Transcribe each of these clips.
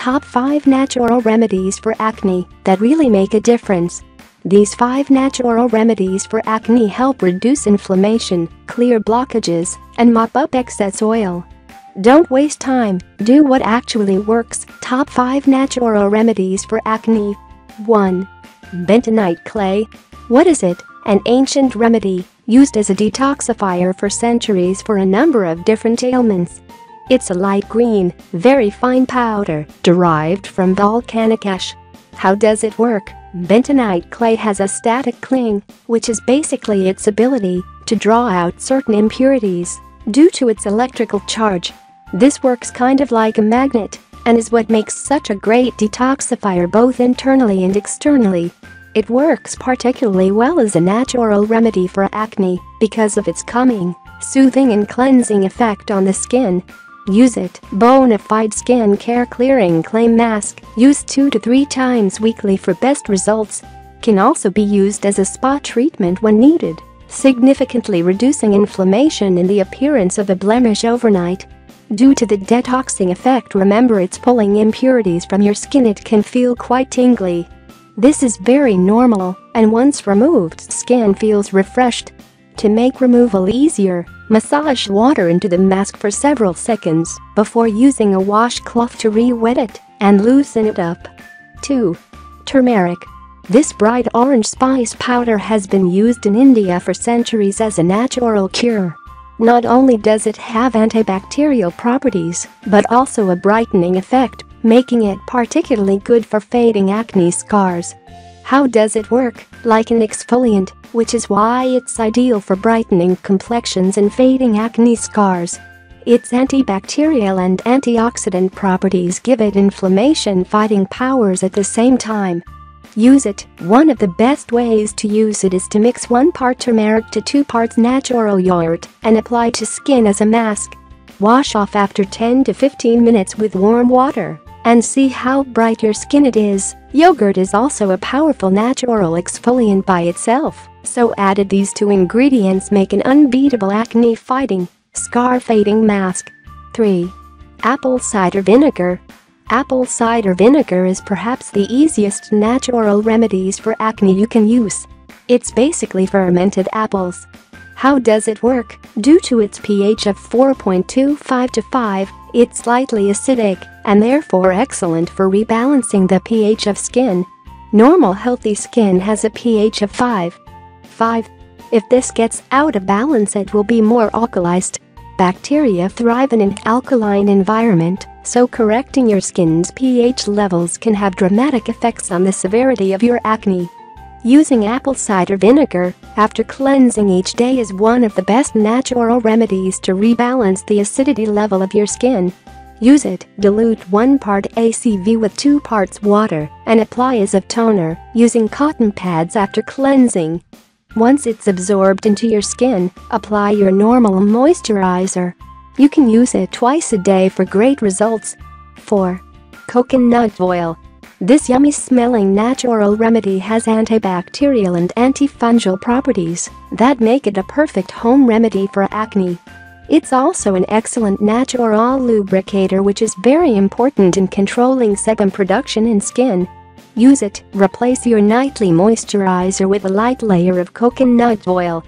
Top 5 Natural Remedies for Acne that really make a difference. These 5 natural remedies for acne help reduce inflammation, clear blockages, and mop up excess oil. Don't waste time, do what actually works. Top 5 Natural Remedies for Acne. 1. Bentonite clay. What is it? An ancient remedy, used as a detoxifier for centuries for a number of different ailments. It's a light green, very fine powder, derived from volcanic ash. How does it work? Bentonite clay has a static cling, which is basically its ability to draw out certain impurities due to its electrical charge. This works kind of like a magnet and is what makes such a great detoxifier both internally and externally. It works particularly well as a natural remedy for acne because of its calming, soothing and cleansing effect on the skin. Use it. Bona fide skin care clearing clay mask, used 2 to 3 times weekly for best results. Can also be used as a spa treatment when needed, significantly reducing inflammation and the appearance of a blemish overnight. Due to the detoxing effect, remember it's pulling impurities from your skin. It can feel quite tingly. This is very normal, and once removed, skin feels refreshed. To make removal easier, massage water into the mask for several seconds before using a washcloth to re-wet it and loosen it up. 2. Turmeric. This bright orange spice powder has been used in India for centuries as a natural cure. Not only does it have antibacterial properties, but also a brightening effect, making it particularly good for fading acne scars. How does it work? Like an exfoliant, which is why it's ideal for brightening complexions and fading acne scars. Its antibacterial and antioxidant properties give it inflammation-fighting powers at the same time. Use it. One of the best ways to use it is to mix 1 part turmeric to 2 parts natural yogurt and apply to skin as a mask. Wash off after 10 to 15 minutes with warm water and see how bright your skin it is. Yogurt is also a powerful natural exfoliant by itself, so added these 2 ingredients make an unbeatable acne-fighting, scar-fading mask. 3. Apple cider vinegar. Apple cider vinegar is perhaps the easiest natural remedies for acne you can use. It's basically fermented apples. How does it work? Due to its pH of 4.25 to 5, it's slightly acidic and therefore excellent for rebalancing the pH of skin. Normal healthy skin has a pH of 5. If this gets out of balance, it will be more alkalized. Bacteria thrive in an alkaline environment, so correcting your skin's pH levels can have dramatic effects on the severity of your acne. Using apple cider vinegar after cleansing each day is one of the best natural remedies to rebalance the acidity level of your skin. Use it. Dilute 1 part ACV with 2 parts water and apply as a toner using cotton pads after cleansing. Once it's absorbed into your skin, apply your normal moisturizer. You can use it twice a day for great results. 4. Coconut oil. This yummy-smelling natural remedy has antibacterial and antifungal properties that make it a perfect home remedy for acne. It's also an excellent natural lubricator, which is very important in controlling sebum production in skin. Use it. Replace your nightly moisturizer with a light layer of coconut oil.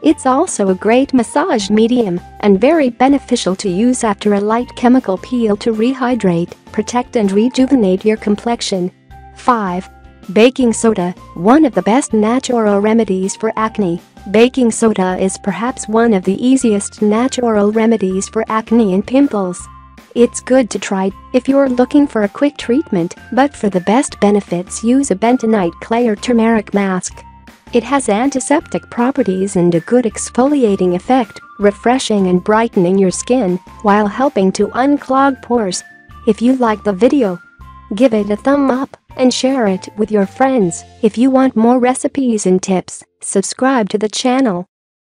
It's also a great massage medium and very beneficial to use after a light chemical peel to rehydrate, protect and rejuvenate your complexion. 5. Baking soda. One of the best natural remedies for acne. Baking soda is perhaps one of the easiest natural remedies for acne and pimples. It's good to try if you're looking for a quick treatment, but for the best benefits, use a bentonite clay or turmeric mask. It has antiseptic properties and a good exfoliating effect, refreshing and brightening your skin while helping to unclog pores. If you like the video, give it a thumb up and share it with your friends. If you want more recipes and tips, subscribe to the channel.